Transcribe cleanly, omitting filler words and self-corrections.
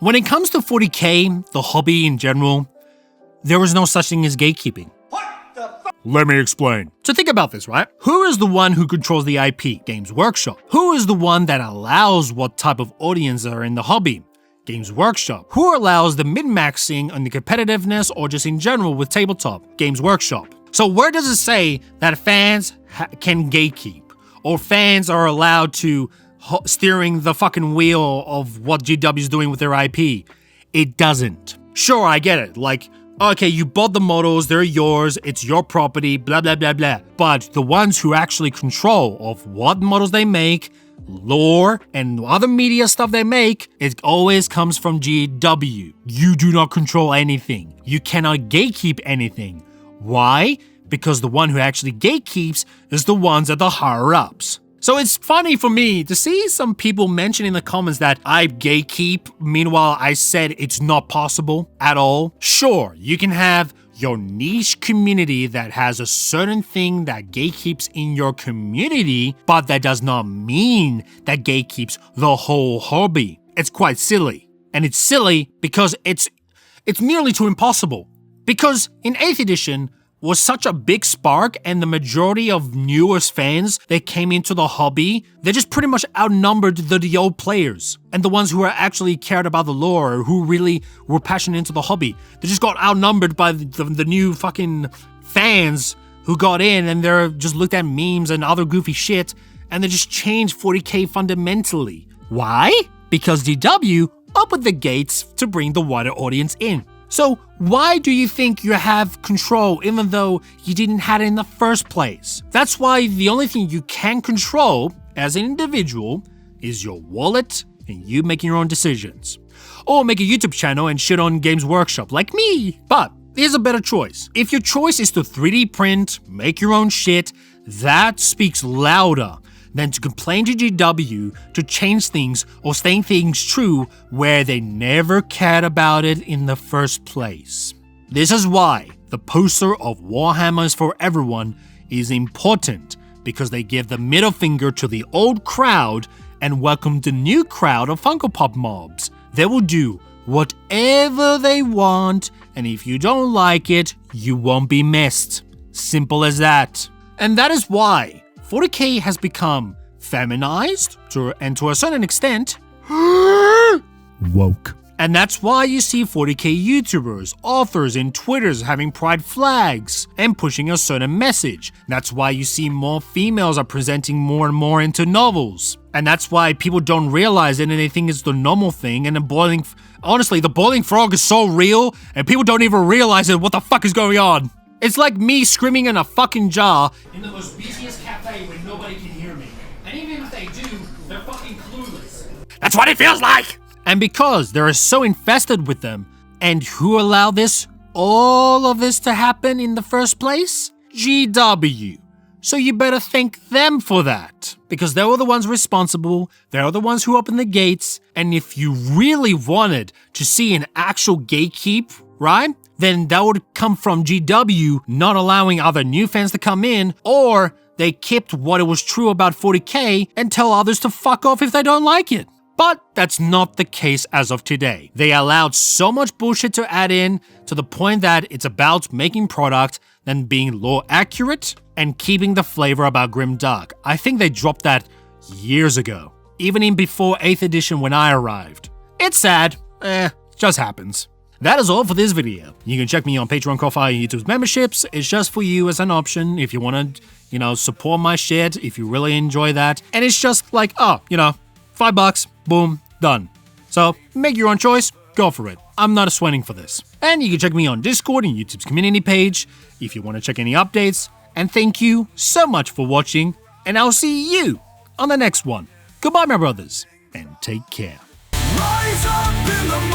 When it comes to 40k, the hobby in general, there is no such thing as gatekeeping. Let me explain. So think about this, right? Who is the one who controls the IP? Games Workshop. Who is the one that allows what type of audience are in the hobby? Games Workshop. Who allows the min-maxing and the competitiveness or just in general with tabletop? Games Workshop. So where does it say that fans can gatekeep? Or fans are allowed to steering the fucking wheel of what GW is doing with their IP? It doesn't. Sure, I get it. Like, okay, you bought the models, they're yours, it's your property, blah, blah, blah, blah. But the ones who actually control of what models they make, lore, and other media stuff they make, it always comes from GW. You do not control anything. You cannot gatekeep anything. Why? Because the one who actually gatekeeps is the ones at the higher-ups. So it's funny for me to see some people mention in the comments that I gatekeep, meanwhile I said it's not possible at all. Sure, you can have your niche community that has a certain thing that gatekeeps in your community, but that does not mean that gatekeeps the whole hobby. It's quite silly. And it's silly because it's nearly too impossible. Because in 8th edition, was such a big spark, and the majority of newest fans that came into the hobby, they just pretty much outnumbered the old players. And the ones who are actually cared about the lore, or who really were passionate into the hobby. They just got outnumbered by the new fucking fans who got in and they're just looked at memes and other goofy shit, and they just changed 40k fundamentally. Why? Because GW opened the gates to bring the wider audience in. So why do you think you have control even though you didn't have it in the first place? That's why the only thing you can control as an individual is your wallet and you making your own decisions. Or make a YouTube channel and shit on Games Workshop like me. But here's a better choice. If your choice is to 3D print, make your own shit, that speaks louder than to complain to GW to change things or staying things true where they never cared about it in the first place. This is why the poster of Warhammer is for everyone is important, because they give the middle finger to the old crowd and welcome the new crowd of Funko Pop mobs. They will do whatever they want, and if you don't like it, you won't be missed. Simple as that. And that is why 40k has become feminized and to a certain extent woke. And that's why you see 40k YouTubers, authors, and Twitters having pride flags and pushing a certain message. That's why you see more females are presenting more and more into novels. And that's why people don't realize it and they think it's the normal thing. And honestly, the boiling frog is so real and people don't even realize it. What the fuck is going on? It's like me screaming in a fucking jar in the most busiest cafe where nobody can hear me. And even if they do, they're fucking clueless. That's what it feels like! And because they're so infested with them, and who allowed all of this to happen in the first place? GW. So you better thank them for that. Because they were the ones responsible, they are the ones who opened the gates, and if you really wanted to see an actual gatekeep, right? Then that would come from GW not allowing other new fans to come in, or they kept what it was true about 40k and tell others to fuck off if they don't like it. But that's not the case as of today. They allowed so much bullshit to add in to the point that it's about making product than being lore accurate and keeping the flavor about grimdark. I think they dropped that years ago, even in before 8th edition when I arrived. It's sad, it just happens. That is all for this video. You can check me on Patreon, Ko-Fi, and YouTube's memberships. It's just for you as an option if you want to, support my shit, if you really enjoy that. And it's just like, $5, boom, done. So make your own choice, go for it. I'm not sweating for this. And you can check me on Discord and YouTube's community page if you want to check any updates. And thank you so much for watching, and I'll see you on the next one. Goodbye, my brothers, and take care. Rise up in the